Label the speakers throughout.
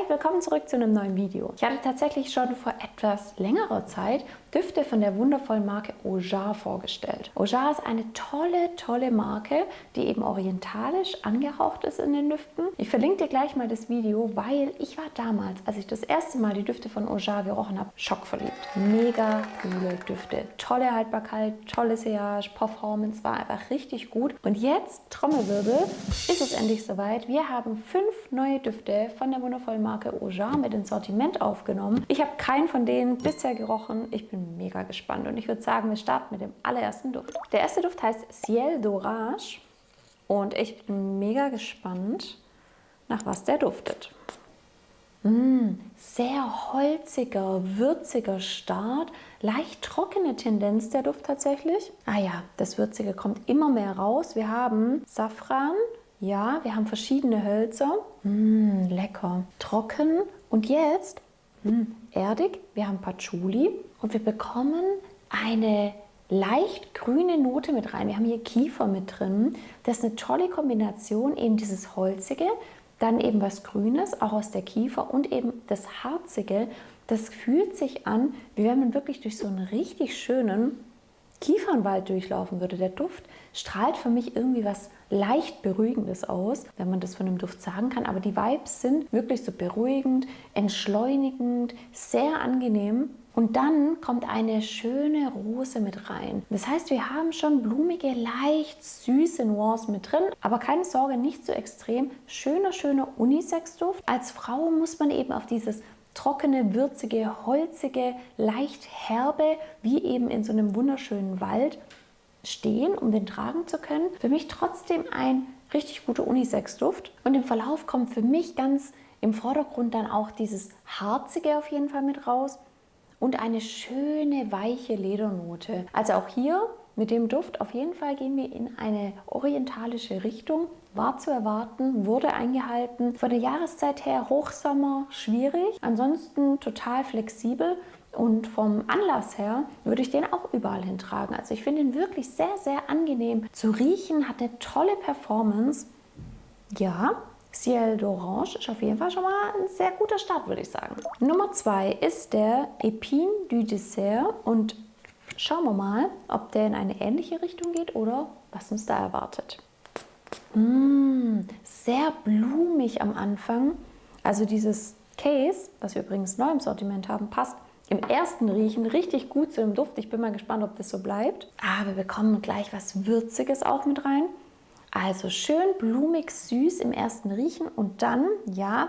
Speaker 1: willkommen zurück zu einem neuen Video. Ich hatte tatsächlich schon vor etwas längerer Zeit Düfte von der wundervollen Marke Ojar vorgestellt. Ojar ist eine tolle Marke, die eben orientalisch angehaucht ist in den Düften. Ich verlinke dir gleich mal das Video, weil ich war damals, als ich das erste Mal die Düfte von Ojar gerochen habe, schockverliebt. Mega coole Düfte, tolle Haltbarkeit, tolle Sillage, Performance, war einfach richtig gut. Und jetzt, Trommelwirbel, ist es endlich soweit. Wir haben 5 neue Düfte von der wundervollen Marke Ojar mit ins Sortiment aufgenommen. Ich habe keinen von denen bisher gerochen. Ich bin mega gespannt und ich würde sagen, wir starten mit dem allerersten Duft. Der erste Duft heißt Ciel d'Orage und ich bin mega gespannt, nach was der duftet. Sehr holziger, würziger Start, leicht trockene Tendenz der Duft tatsächlich. Ah ja, das Würzige kommt immer mehr raus. Wir haben Safran, ja, wir haben verschiedene Hölzer. Lecker. Trocken und jetzt erdig. Wir haben Patchouli und wir bekommen eine leicht grüne Note mit rein. Wir haben hier Kiefer mit drin. Das ist eine tolle Kombination, eben dieses Holzige, dann eben was Grünes, auch aus der Kiefer und eben das Harzige. Das fühlt sich an, wie wenn man wirklich durch so einen richtig schönen Kiefernwald durchlaufen würde. Der Duft strahlt für mich irgendwie was leicht Beruhigendes aus, wenn man das von einem Duft sagen kann. Aber die Vibes sind wirklich so beruhigend, entschleunigend, sehr angenehm. Und dann kommt eine schöne Rose mit rein. Das heißt, wir haben schon blumige, leicht süße Nuancen mit drin. Aber keine Sorge, nicht so extrem. Schöner Unisex-Duft. Als Frau muss man eben auf dieses trockene, würzige, holzige, leicht herbe, wie eben in so einem wunderschönen Wald stehen, um den tragen zu können. Für mich trotzdem ein richtig guter Unisex-Duft. Und im Verlauf kommt für mich ganz im Vordergrund dann auch dieses Harzige auf jeden Fall mit raus und eine schöne, weiche Ledernote. Also auch hier mit dem Duft auf jeden Fall gehen wir in eine orientalische Richtung. War zu erwarten, wurde eingehalten. Von der Jahreszeit her Hochsommer schwierig, ansonsten total flexibel und vom Anlass her würde ich den auch überall hintragen. Also ich finde ihn wirklich sehr angenehm zu riechen, hat eine tolle Performance. Ja, Ciel d'Orange ist auf jeden Fall schon mal ein sehr guter Start, würde ich sagen. Nummer 2 ist der Épine du Dessert und schauen wir mal, ob der in eine ähnliche Richtung geht oder was uns da erwartet. Sehr blumig am Anfang. Also dieses Case, was wir übrigens neu im Sortiment haben, passt im ersten Riechen richtig gut zu dem Duft. Ich bin mal gespannt, ob das so bleibt. Aber wir bekommen gleich was Würziges auch mit rein. Also schön blumig süß im ersten Riechen und dann, ja,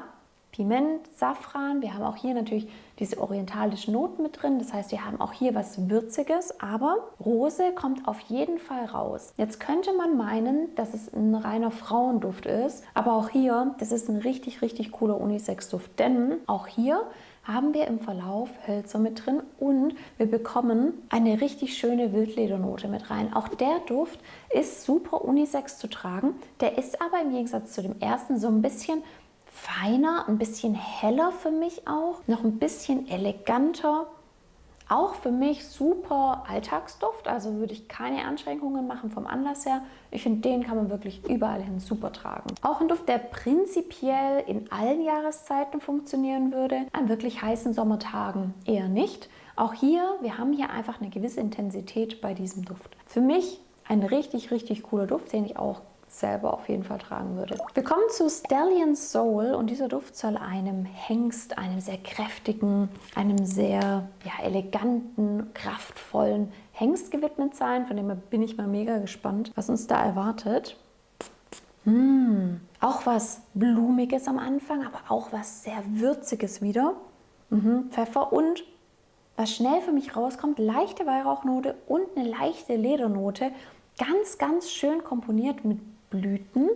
Speaker 1: Piment, Safran. Wir haben auch hier natürlich diese orientalischen Noten mit drin. Das heißt, wir haben auch hier was Würziges, aber Rose kommt auf jeden Fall raus. Jetzt könnte man meinen, dass es ein reiner Frauenduft ist, aber auch hier, das ist ein richtig cooler Unisex-Duft, denn auch hier haben wir im Verlauf Hölzer mit drin und wir bekommen eine richtig schöne Wildledernote mit rein. Auch der Duft ist super unisex zu tragen. Der ist aber im Gegensatz zu dem ersten so ein bisschen feiner, ein bisschen heller für mich auch, noch ein bisschen eleganter. Auch für mich super Alltagsduft, also würde ich keine Einschränkungen machen vom Anlass her. Ich finde, den kann man wirklich überall hin super tragen. Auch ein Duft, der prinzipiell in allen Jahreszeiten funktionieren würde, an wirklich heißen Sommertagen eher nicht. Auch hier, wir haben hier einfach eine gewisse Intensität bei diesem Duft. Für mich ein richtig cooler Duft, den ich auch selber auf jeden Fall tragen würde. Wir kommen zu Stallion Soul und dieser Duft soll einem Hengst, einem sehr kräftigen, einem sehr eleganten, kraftvollen Hengst gewidmet sein. Von dem her bin ich mal mega gespannt, was uns da erwartet. Auch was Blumiges am Anfang, aber auch was sehr Würziges wieder. Pfeffer und was schnell für mich rauskommt, leichte Weihrauchnote und eine leichte Ledernote. Ganz schön komponiert mit Blüten.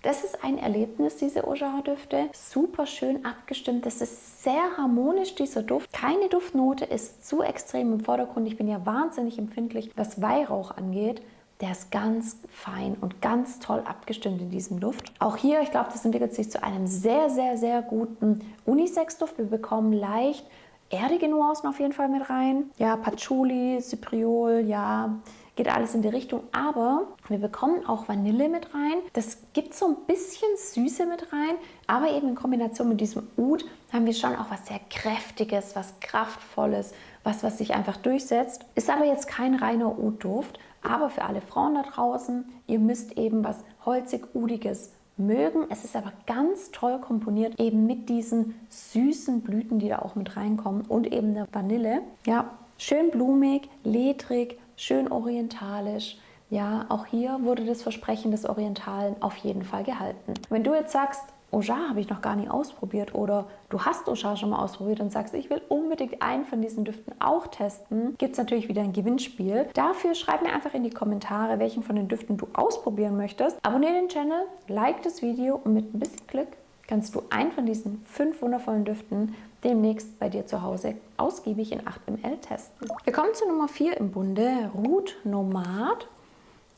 Speaker 1: Das ist ein Erlebnis, diese Ojar-Düfte. Super schön abgestimmt. Das ist sehr harmonisch, dieser Duft. Keine Duftnote ist zu extrem im Vordergrund. Ich bin ja wahnsinnig empfindlich, was Weihrauch angeht. Der ist ganz fein und ganz toll abgestimmt in diesem Duft. Auch hier, ich glaube, das entwickelt sich zu einem sehr guten Unisex-Duft. Wir bekommen leicht erdige Nuancen auf jeden Fall mit rein. Ja, Patchouli, Cypriol, ja, geht alles in die Richtung, aber wir bekommen auch Vanille mit rein. Das gibt so ein bisschen Süße mit rein, aber eben in Kombination mit diesem Oud haben wir schon auch was sehr Kräftiges, was Kraftvolles, was sich einfach durchsetzt. Ist aber jetzt kein reiner Oud-Duft, aber für alle Frauen da draußen, ihr müsst eben was holzig-udiges mögen. Es ist aber ganz toll komponiert, eben mit diesen süßen Blüten, die da auch mit reinkommen und eben der Vanille. Ja, schön blumig, ledrig, schön orientalisch. Ja, auch hier wurde das Versprechen des Orientalen auf jeden Fall gehalten. Wenn du jetzt sagst, Ojah habe ich noch gar nicht ausprobiert oder du hast Ojah schon mal ausprobiert und sagst, ich will unbedingt einen von diesen Düften auch testen, gibt es natürlich wieder ein Gewinnspiel. Dafür schreib mir einfach in die Kommentare, welchen von den Düften du ausprobieren möchtest. Abonniere den Channel, like das Video und mit ein bisschen Glück kannst du einen von diesen 5 wundervollen Düften demnächst bei dir zu Hause ausgiebig in 8 ml testen. Wir kommen zu Nummer 4 im Bunde, Oud Nomad.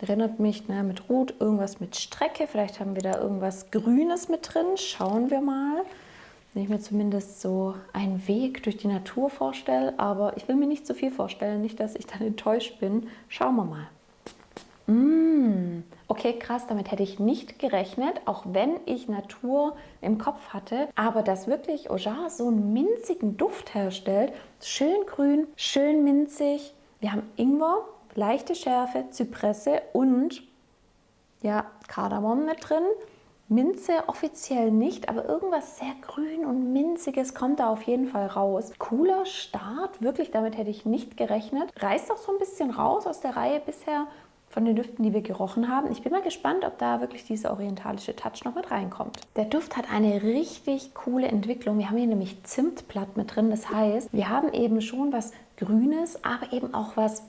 Speaker 1: Erinnert mich mit Oud irgendwas mit Strecke. Vielleicht haben wir da irgendwas Grünes mit drin. Schauen wir mal. Wenn ich mir zumindest so einen Weg durch die Natur vorstelle. Aber ich will mir nicht zu viel vorstellen. Nicht, dass ich dann enttäuscht bin. Schauen wir mal. Okay, krass. Damit hätte ich nicht gerechnet. Auch wenn ich Natur im Kopf hatte. Aber dass wirklich Ojah so einen minzigen Duft herstellt. Schön grün, schön minzig. Wir haben Ingwer. Leichte Schärfe, Zypresse und ja, Kardamom mit drin. Minze offiziell nicht, aber irgendwas sehr grün und minziges kommt da auf jeden Fall raus. Cooler Start, wirklich, damit hätte ich nicht gerechnet. Reißt auch so ein bisschen raus aus der Reihe bisher von den Düften, die wir gerochen haben. Ich bin mal gespannt, ob da wirklich dieser orientalische Touch noch mit reinkommt. Der Duft hat eine richtig coole Entwicklung. Wir haben hier nämlich Zimtblatt mit drin. Das heißt, wir haben eben schon was Grünes, aber eben auch was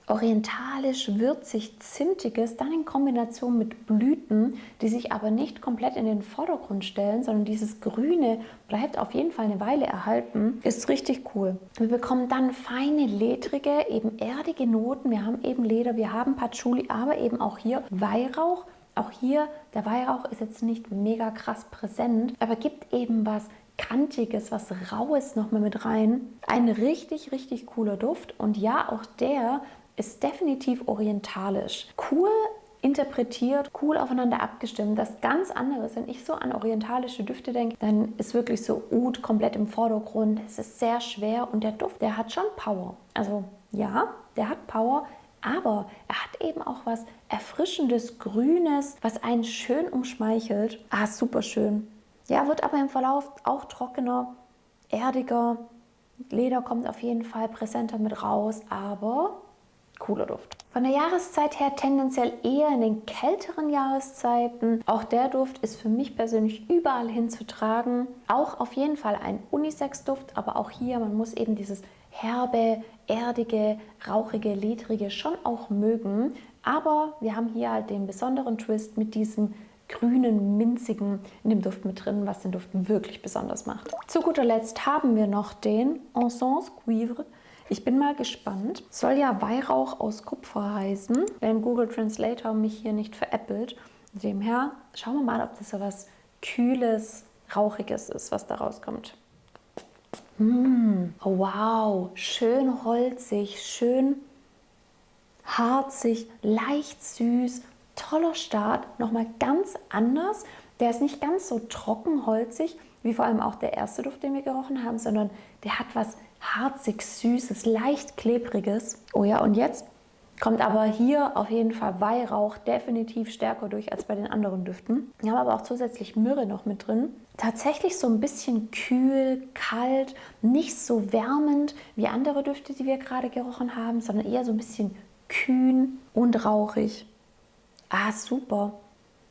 Speaker 1: orientalisch, würzig, zimtiges, dann in Kombination mit Blüten, die sich aber nicht komplett in den Vordergrund stellen, sondern dieses Grüne bleibt auf jeden Fall eine Weile erhalten. Ist richtig cool. Wir bekommen dann feine, ledrige, eben erdige Noten. Wir haben eben Leder, wir haben Patchouli, aber eben auch hier Weihrauch. Auch hier, der Weihrauch ist jetzt nicht mega krass präsent, aber gibt eben was Kantiges, was Raues nochmal mit rein. Ein richtig, richtig cooler Duft. Und ja, auch der ist definitiv orientalisch. Cool interpretiert, cool aufeinander abgestimmt. Das ganz anderes, wenn ich so an orientalische Düfte denke, dann ist wirklich so Oud komplett im Vordergrund. Es ist sehr schwer und der Duft, der hat schon Power. Also ja, der hat Power, aber er hat eben auch was Erfrischendes, Grünes, was einen schön umschmeichelt. Ah, super schön. Ja, wird aber im Verlauf auch trockener, erdiger. Leder kommt auf jeden Fall präsenter mit raus, aber cooler Duft. Von der Jahreszeit her tendenziell eher in den kälteren Jahreszeiten. Auch der Duft ist für mich persönlich überall hin zu tragen. Auch auf jeden Fall ein Unisex-Duft, aber auch hier, man muss eben dieses herbe, erdige, rauchige, ledrige schon auch mögen. Aber wir haben hier halt den besonderen Twist mit diesem grünen, minzigen in dem Duft mit drin, was den Duft wirklich besonders macht. Zu guter Letzt haben wir noch den Encens Cuivre. Ich bin mal gespannt. Soll ja Weihrauch aus Kupfer heißen, wenn Google Translator mich hier nicht veräppelt. Demher schauen wir mal, ob das so was Kühles, Rauchiges ist, was da rauskommt. Oh, wow, schön holzig, schön harzig, leicht süß, toller Start, nochmal ganz anders. Der ist nicht ganz so trocken holzig, wie vor allem auch der erste Duft, den wir gerochen haben, sondern der hat was harzig, süßes, leicht klebriges. Oh ja, und jetzt kommt aber hier auf jeden Fall Weihrauch definitiv stärker durch als bei den anderen Düften. Wir haben aber auch zusätzlich Myrrhe noch mit drin. Tatsächlich so ein bisschen kühl, kalt, nicht so wärmend wie andere Düfte, die wir gerade gerochen haben, sondern eher so ein bisschen kühn und rauchig. Ah, super.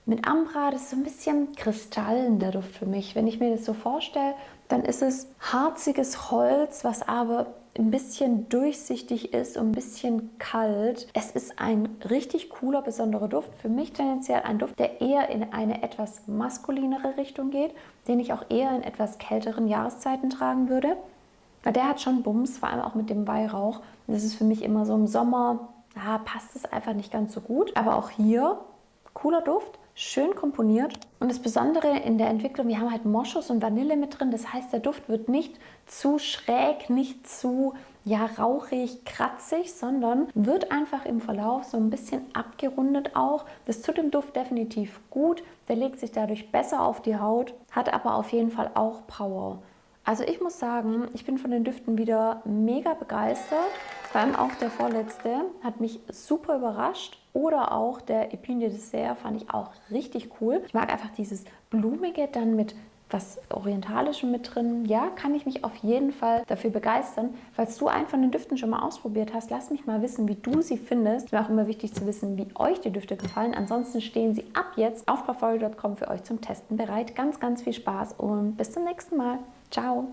Speaker 1: Mit Ambra, das ist so ein bisschen Kristallen, der Duft für mich. Wenn ich mir das so vorstelle, dann ist es harziges Holz, was aber ein bisschen durchsichtig ist und ein bisschen kalt. Es ist ein richtig cooler, besonderer Duft. Für mich tendenziell ein Duft, der eher in eine etwas maskulinere Richtung geht, den ich auch eher in etwas kälteren Jahreszeiten tragen würde. Weil der hat schon Bums, vor allem auch mit dem Weihrauch. Und das ist für mich immer so im Sommer, passt es einfach nicht ganz so gut. Aber auch hier, cooler Duft. schön komponiert. Und das Besondere in der Entwicklung, wir haben halt Moschus und Vanille mit drin. Das heißt, der Duft wird nicht zu schräg, nicht zu rauchig, kratzig, sondern wird einfach im Verlauf so ein bisschen abgerundet auch. Das tut dem Duft definitiv gut. Der legt sich dadurch besser auf die Haut, hat aber auf jeden Fall auch Power. Also ich muss sagen, ich bin von den Düften wieder mega begeistert. Vor allem auch der vorletzte hat mich super überrascht. Oder auch der Épine de Dessert fand ich auch richtig cool. Ich mag einfach dieses Blumige dann mit was Orientalischem mit drin. Ja, kann ich mich auf jeden Fall dafür begeistern. Falls du einen von den Düften schon mal ausprobiert hast, lass mich mal wissen, wie du sie findest. Es ist mir auch immer wichtig zu wissen, wie euch die Düfte gefallen. Ansonsten stehen sie ab jetzt auf parfumeric.com für euch zum Testen bereit. Ganz, ganz viel Spaß und bis zum nächsten Mal. Ciao!